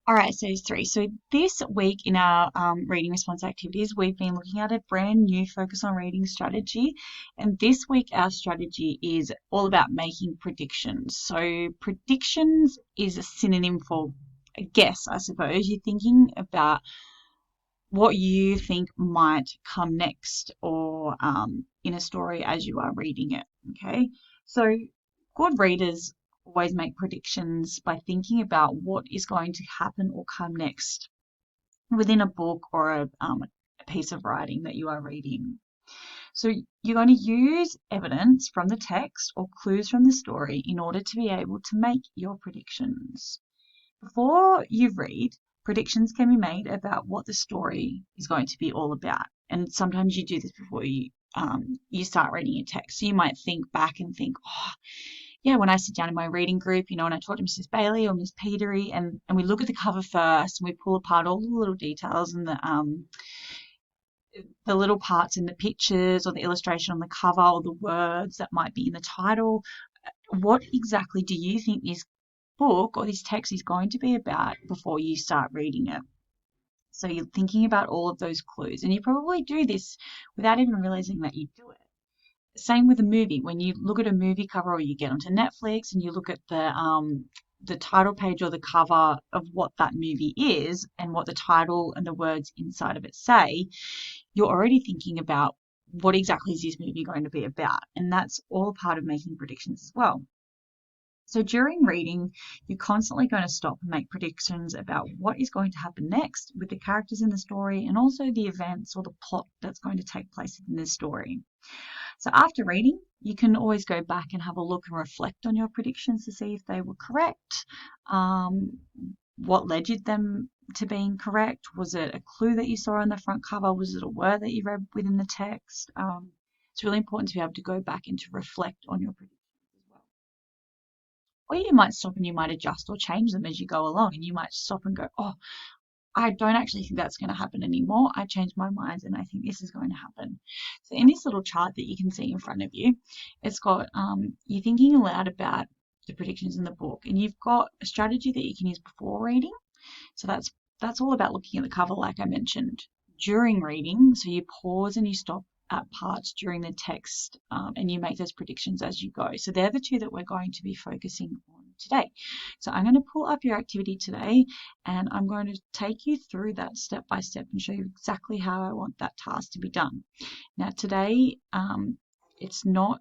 All right, stage three. So this week in our reading response activities, we've been looking at a brand new focus on reading strategy. And this week, our strategy is all about making predictions. So predictions is a synonym for a guess, I suppose. You're thinking about what you think might come next or in a story as you are reading it. Okay, so good readers always make predictions by thinking about what is going to happen or come next within a book or a piece of writing that you are reading. So you're going to use evidence from the text or clues from the story in order to be able to make your predictions. Before you read, predictions can be made about what the story is going to be all about. And sometimes you do this before you start reading a text. So you might think back and think, oh, yeah, when I sit down in my reading group, and I talk to Mrs. Bailey or Miss Petery, and we look at the cover first, and we pull apart all the little details and the little parts in the pictures or the illustration on the cover or the words that might be in the title. What exactly do you think this book or this text is going to be about before you start reading it? So you're thinking about all of those clues, and you probably do this without even realizing that you do it. Same with a movie. When you look at a movie cover or you get onto Netflix and you look at the title page or the cover of what that movie is and what the title and the words inside of it say, you're already thinking about what exactly is this movie going to be about. And that's all part of making predictions as well. So during reading, you're constantly going to stop and make predictions about what is going to happen next with the characters in the story and also the events or the plot that's going to take place in the story. So after reading, you can always go back and have a look and reflect on your predictions to see if they were correct. What led you them to being correct? Was it a clue that you saw on the front cover? Was it a word that you read within the text? It's really important to be able to go back and to reflect on your predictions as well. Or you might stop and you might adjust or change them as you go along, and you might stop and go, oh, I don't actually think that's going to happen anymore. I changed my mind and I think this is going to happen. So in this little chart that you can see in front of you, it's got you're thinking aloud about the predictions in the book, and you've got a strategy that you can use before reading. So that's all about looking at the cover, like I mentioned. During reading, so you pause and you stop at parts during the text and you make those predictions as you go. So they're the two that we're going to be focusing on today. So I'm going to pull up your activity today and I'm going to take you through that step by step and show you exactly how I want that task to be done. Now today, it's not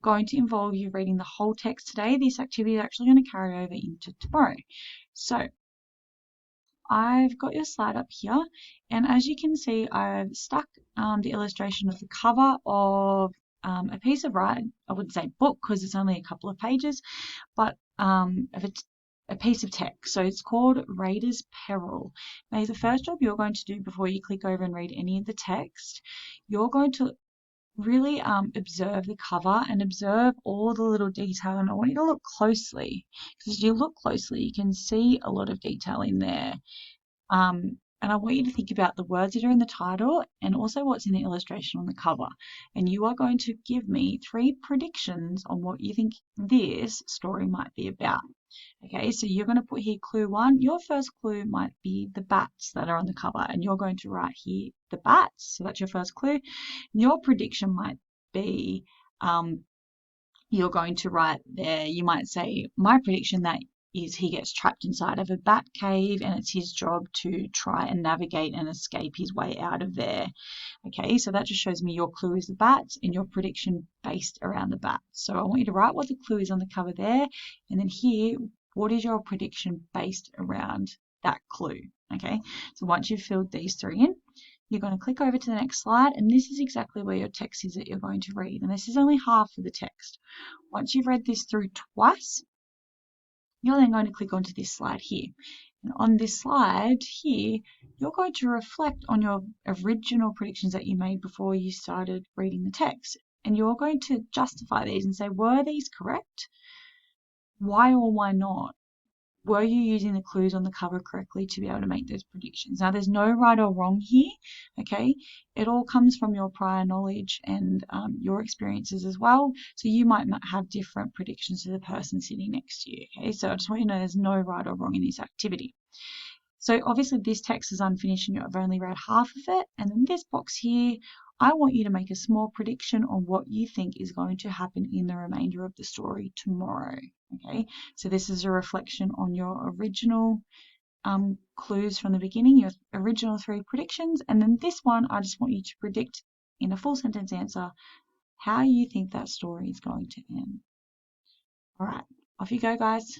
going to involve you reading the whole text today. This activity is actually going to carry over into tomorrow. So I've got your slide up here, and as you can see, I've stuck the illustration of the cover of a piece of writing. I wouldn't say book because it's only a couple of pages, but of a piece of text. So it's called Raiders Peril. Now, the first job you're going to do before you click over and read any of the text, you're going to really observe the cover and observe all the little detail. And I want you to look closely, because as you look closely, you can see a lot of detail in there. And I want you to think about the words that are in the title and also what's in the illustration on the cover. And you are going to give me 3 predictions on what you think this story might be about. Okay, so you're going to put here clue 1. Your first clue might be the bats that are on the cover, and you're going to write here the bats. So that's your first clue. And your prediction might be you're going to write there, you might say, my prediction that is he gets trapped inside of a bat cave and it's his job to try and navigate and escape his way out of there. Okay, so that just shows me your clue is the bats and your prediction based around the bats. So I want you to write what the clue is on the cover there, and then here, what is your prediction based around that clue? Okay, so once you've filled these 3 in, you're going to click over to the next slide, and this is exactly where your text is that you're going to read. And this is only half of the text. Once you've read this through twice, you're then going to click onto this slide here. And on this slide here, you're going to reflect on your original predictions that you made before you started reading the text. And you're going to justify these and say, were these correct? Why or why not? were you using the clues on the cover correctly to be able to make those predictions? Now, there's no right or wrong here, okay? It all comes from your prior knowledge and your experiences as well. So you might have different predictions to the person sitting next to you, okay? So I just want you to know there's no right or wrong in this activity. So obviously this text is unfinished and you've only read half of it. And then this box here, I want you to make a small prediction on what you think is going to happen in the remainder of the story tomorrow. Okay, so this is a reflection on your original clues from the beginning, your original 3 predictions. And then this one, I just want you to predict in a full sentence answer how you think that story is going to end. All right, off you go, guys.